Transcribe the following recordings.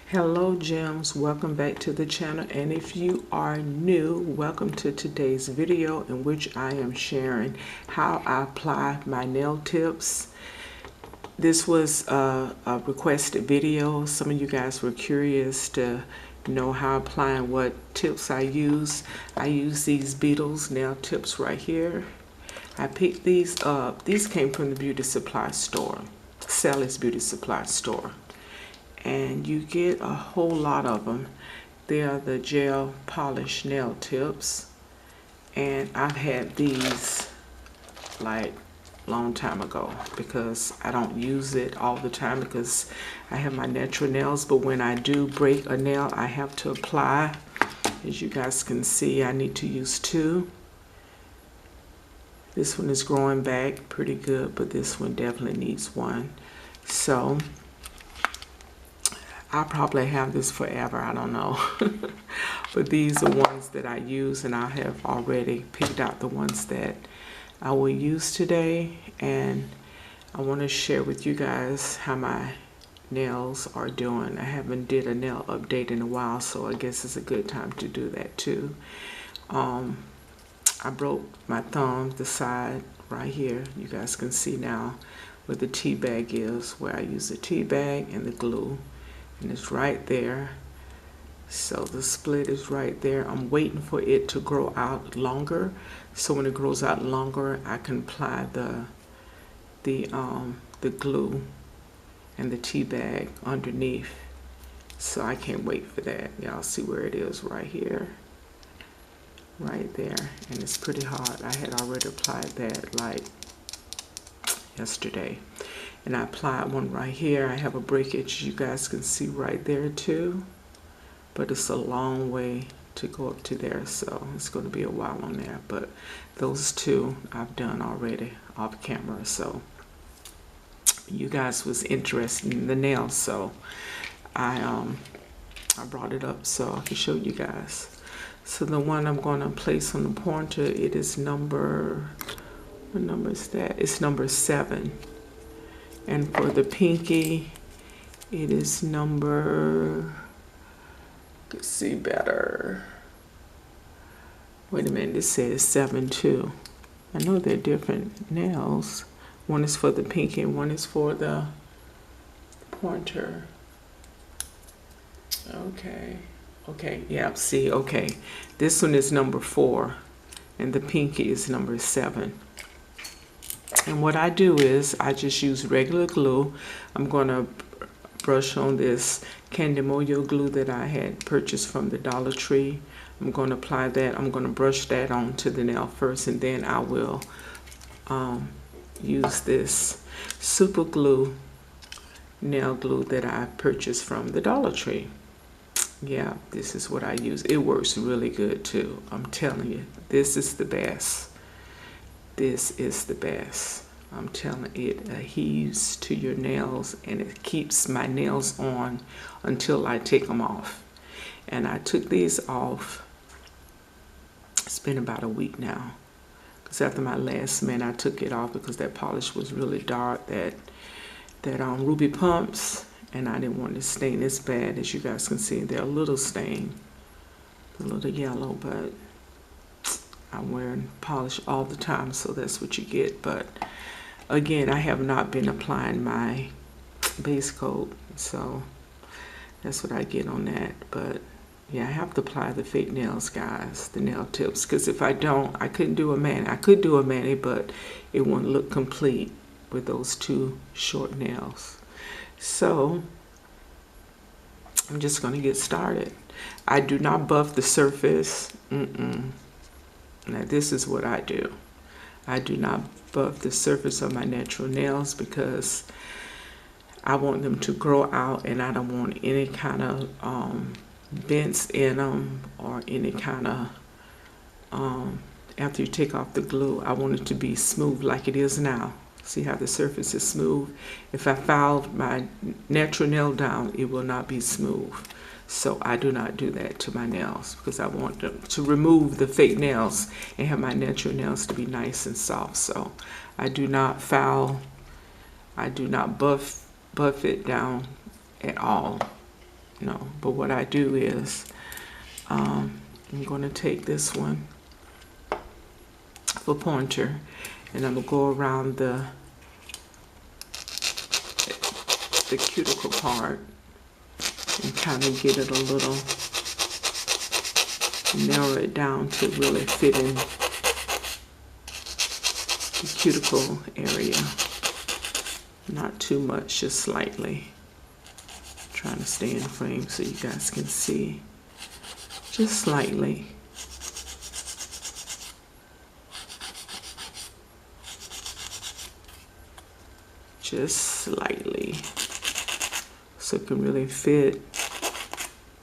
Hello gems, welcome back to the channel, and if you are new, welcome to today's video in which I am sharing how I apply my nail tips. This was a requested video. Some of you guys were curious to know how I apply and what tips I use. I use these Beetles nail tips right here. I picked these up. These came from the beauty supply store, Sally's Beauty Supply store. And you get a whole lot of them. They are the gel polish nail tips, and I've had these like long time ago because I don't use it all the time because I have my natural nails, but when I do break a nail I have to apply. As you guys can see, I need to use two. This one is growing back pretty good, but this one definitely needs one. So I'll probably have this forever, I don't know. But these are ones that I use, and I have already picked out the ones that I will use today. And I want to share with you guys how my nails are doing. I haven't did a nail update in a while, so I guess it's a good time to do that too. I broke my thumb, the side right here. You guys can see now where the tea bag is, where I use the tea bag and the glue. And it's right there. So the split is right there. I'm waiting for it to grow out longer, so when it grows out longer I can apply the glue and the tea bag underneath. So I can't wait for that. Y'all see where it is right here, right there, and it's pretty hard. I had already applied that like yesterday. And I applied one right here. I have a breakage, you guys can see right there too, but it's a long way to go up to there, so it's going to be a while on there. But those two I've done already off camera, so you guys was interested in the nails, so I brought it up so I can show you guys. So the one I'm going to place on the pointer, it is number, what number is that? It's number 7. And for the pinky, it is number, let's see better. Wait a minute, it says 7 too. I know they're different nails. One is for the pinky and one is for the pointer. Okay, yeah, see, okay. This one is number 4 and the pinky is number 7. And what I do is I just use regular glue. I'm going to brush on this Candimoyo glue that I had purchased from the Dollar Tree. I'm going to apply that. I'm going to brush that onto the nail first, and then I will use this super glue, nail glue that I purchased from the Dollar Tree. Yeah, this is what I use. It works really good too. I'm telling you, this is the best. This is the best. I'm telling you, it adheres to your nails and it keeps my nails on until I take them off. And I took these off, it's been about a week now, because after my last man I took it off because that polish was really dark, that Ruby Pumps, and I didn't want it to stain as bad. As you guys can see, they're a little stained, a little yellow, but I'm wearing polish all the time, so that's what you get. But again, I have not been applying my base coat, so that's what I get on that. But yeah, I have to apply the fake nails, guys, the nail tips, because if I don't, I couldn't do a mani. I could do a mani, but it wouldn't look complete with those two short nails. So I'm just going to get started. I do not buff the surface. Now this is what I do. I do not buff the surface of my natural nails because I want them to grow out, and I don't want any kind of bends in them or any kind of, after you take off the glue, I want it to be smooth like it is now. See how the surface is smooth? If I file my natural nail down, it will not be smooth. So I do not do that to my nails because I want them to remove the fake nails and have my natural nails to be nice and soft. So I do not I do not buff it down at all. No, but what I do is I'm going to take this one for pointer, and I'm going to go around the cuticle part and kind of get it a little, narrow it down to really fit in the cuticle area. Not too much, just slightly. Trying to stay in frame so you guys can see. Just slightly. Just slightly. So it can really fit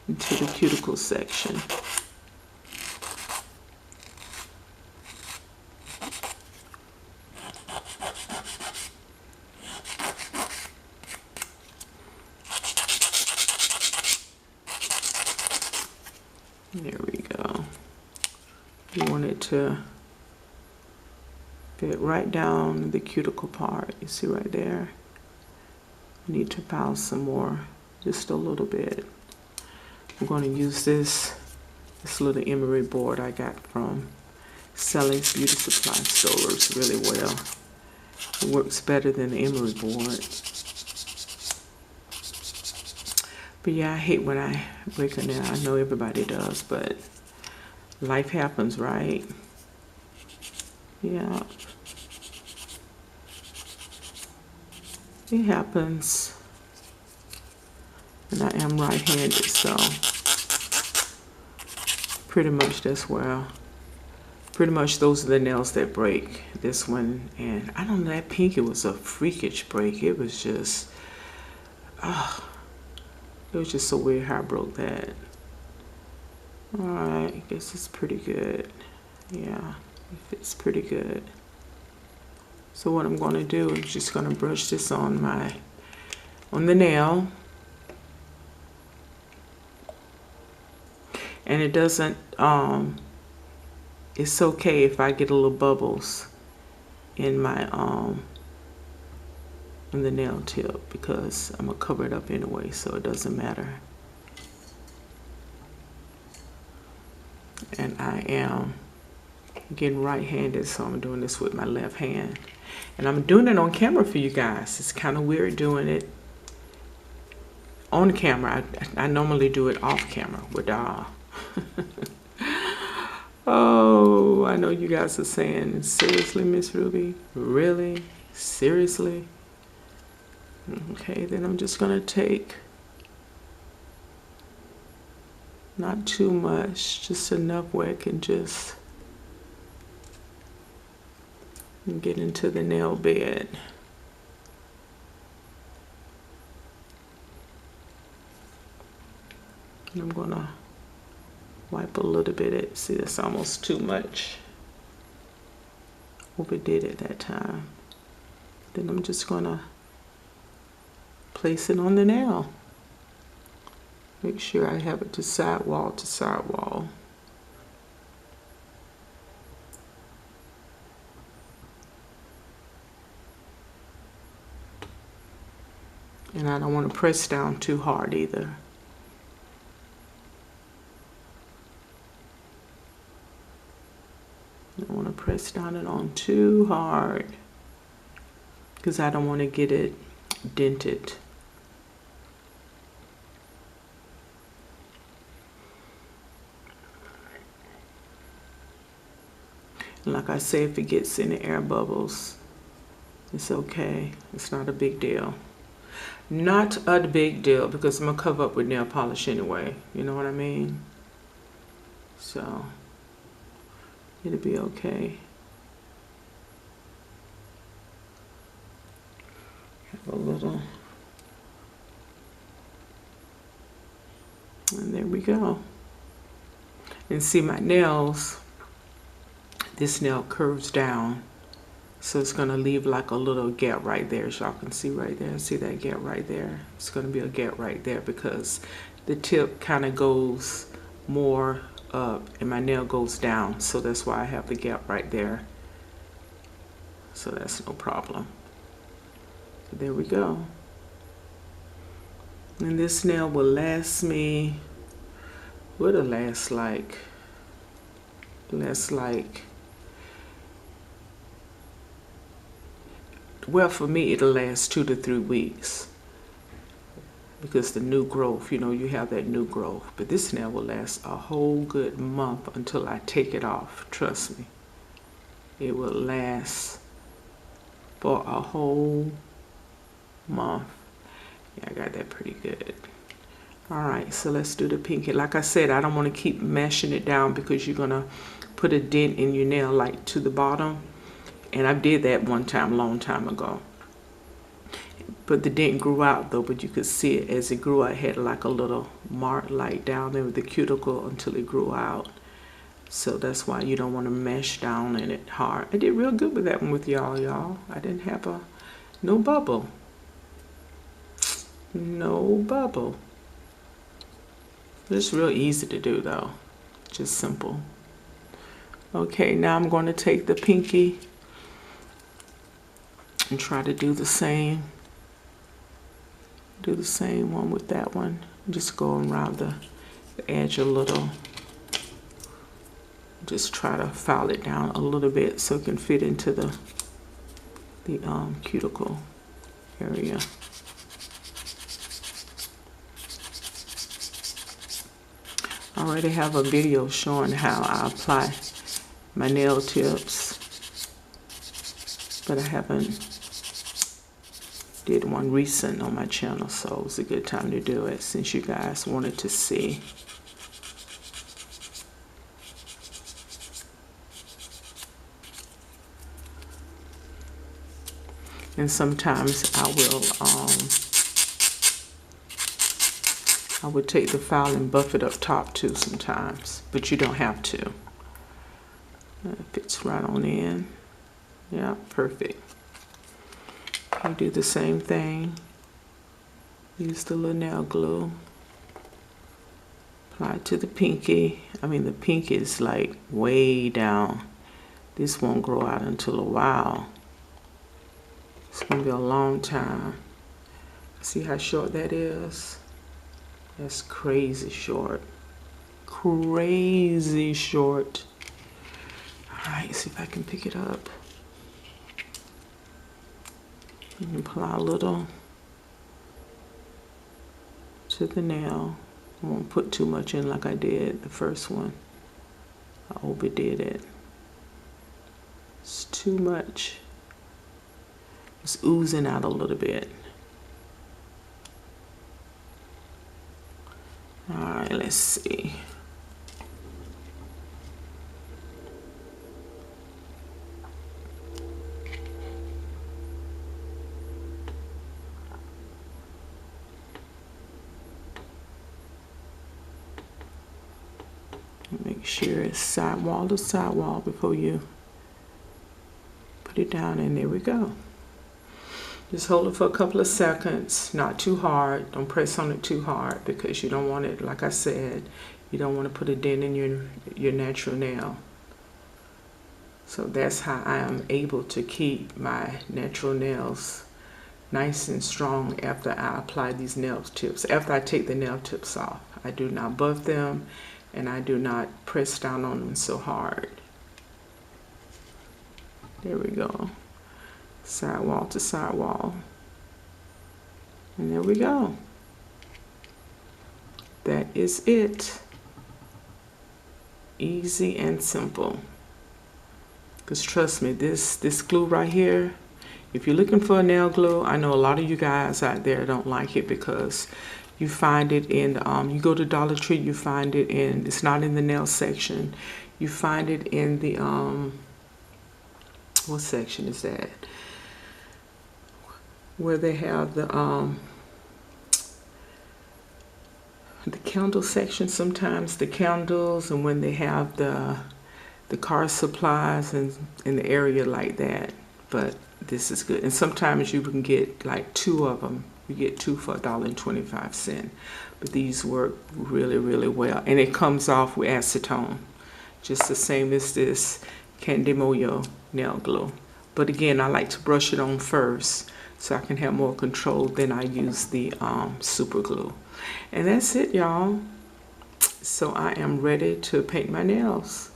into the cuticle section. There we go. You want it to fit right down the cuticle part. You see right there? You need to file some more, just a little bit. I'm going to use this little emery board I got from Sally's Beauty Supply Stores really well. It works better than the emery board. But yeah, I hate when I break a nail. I know everybody does, but life happens, right? Yeah. It happens. And I am right-handed, so pretty much that's where, pretty much those are the nails that break. This one, and I don't know, that pinky was a freakish break. It was just, it was just so weird how I broke that. Alright, I guess it's pretty good. Yeah, it fits pretty good. So what I'm going to do is just going to brush this on the nail. And it doesn't, it's okay if I get a little bubbles in my, in the nail tip, because I'm going to cover it up anyway, so it doesn't matter. And I am getting right-handed, so I'm doing this with my left hand. And I'm doing it on camera for you guys. It's kind of weird doing it on camera. I normally do it off camera with oh, I know you guys are saying, seriously, Miss Ruby? Really? Seriously? Okay, then I'm just gonna take not too much, just enough where it can just get into the nail bed. And I'm gonna wipe a little bit. See, that's almost too much. Overdid it that time. Then I'm just gonna place it on the nail. Make sure I have it to sidewall to sidewall. And I don't want to press down too hard either. I don't want to press down it on too hard, because I don't want to get it dented. And like I say, if it gets any air bubbles, it's okay. It's not a big deal. Not a big deal, because I'm going to cover up with nail polish anyway. You know what I mean? So it'll be okay. Have a little. And there we go. And see my nails, this nail curves down. So it's going to leave like a little gap right there, as y'all can see right there. See that gap right there? It's going to be a gap right there, because the tip kind of goes more up and my nail goes down. So that's why I have the gap right there. So that's no problem. There we go. And this nail will last me, what'll last like, well, for me, it'll last 2 to 3 weeks. Because the new growth, you know, you have that new growth. But this nail will last a whole good month until I take it off. Trust me. It will last for a whole month. Yeah, I got that pretty good. All right, so let's do the pinky. Like I said, I don't want to keep mashing it down because you're going to put a dent in your nail like to the bottom. And I did that one time, a long time ago. But the dent grew out though, but you could see it as it grew out. It had like a little mark like down there with the cuticle until it grew out. So that's why you don't want to mesh down in it hard. I did real good with that one with y'all. I didn't have no bubble. No bubble. It's real easy to do though. Just simple. Okay, now I'm going to take the pinky and try to do the same. Do the same one with that one. Just go around the edge a little. Just try to file it down a little bit so it can fit into the cuticle area. I already have a video showing how I apply my nail tips, but I haven't did one recent on my channel, so it was a good time to do it since you guys wanted to see. And sometimes I would take the file and buff it up top too sometimes, but you don't have to. It fits right on in. Yeah, perfect. You do the same thing. Use the little nail glue. Apply it to the pinky. I mean, the pinky is like way down. This won't grow out until a while. It's gonna be a long time. See how short that is? That's crazy short. Crazy short. All right, see if I can pick it up. And apply a little to the nail. I won't put too much in like I did the first one. I overdid it. It's too much. It's oozing out a little bit. All right, let's see. Make sure it's sidewall to sidewall before you put it down, and there we go. Just hold it for a couple of seconds, not too hard. Don't press on it too hard because you don't want it, like I said, you don't want to put a dent in your natural nail. So that's how I am able to keep my natural nails nice and strong after I apply these nail tips. After I take the nail tips off, I do not buff them and I do not press down on them so hard. There we go. Sidewall to sidewall. And there we go. That is it. Easy and simple. Because trust me, this glue right here, if you're looking for a nail glue, I know a lot of you guys out there don't like it because you find it in, you go to Dollar Tree, you find it in, it's not in the nail section. You find it in the, what section is that? Where they have the candle section sometimes, the candles, and when they have the car supplies and in the area like that. But this is good. And sometimes you can get like 2 of them. You get 2 for $1.25. But these work really, really well. And it comes off with acetone, just the same as this Candy Moyo nail glue. But again, I like to brush it on first so I can have more control. Then I use the super glue. And that's it, y'all. So I am ready to paint my nails.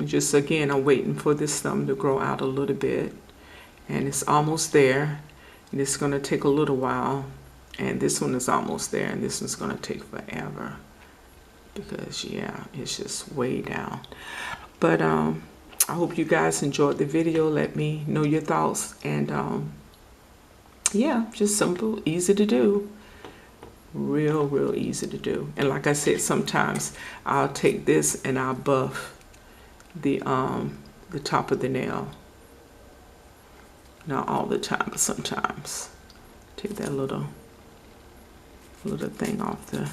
Just again, I'm waiting for this thumb to grow out a little bit, and it's almost there, and it's going to take a little while. And this one is almost there, and this one's going to take forever because yeah, it's just way down. But I hope you guys enjoyed the video. Let me know your thoughts. And yeah, just simple, easy to do. Real easy to do. And like I said, sometimes I'll take this and I'll buff the top of the nail. Not all the time, but sometimes. Take that little thing off the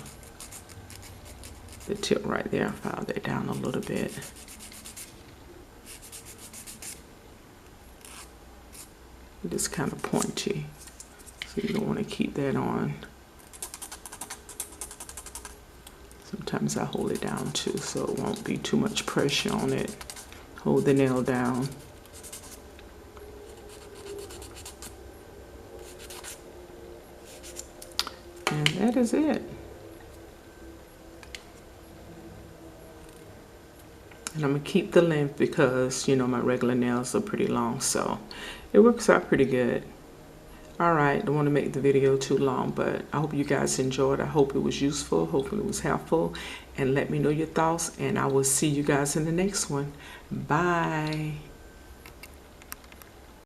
tip right there. File that down a little bit. It's kind of pointy, so you don't want to keep that on. Sometimes I hold it down too, so it won't be too much pressure on it. Hold the nail down. And that is it. And I'm going to keep the length because, you know, my regular nails are pretty long, so it works out pretty good. Alright, don't want to make the video too long, but I hope you guys enjoyed. I hope it was useful. Hopefully it was helpful. And let me know your thoughts, and I will see you guys in the next one. Bye.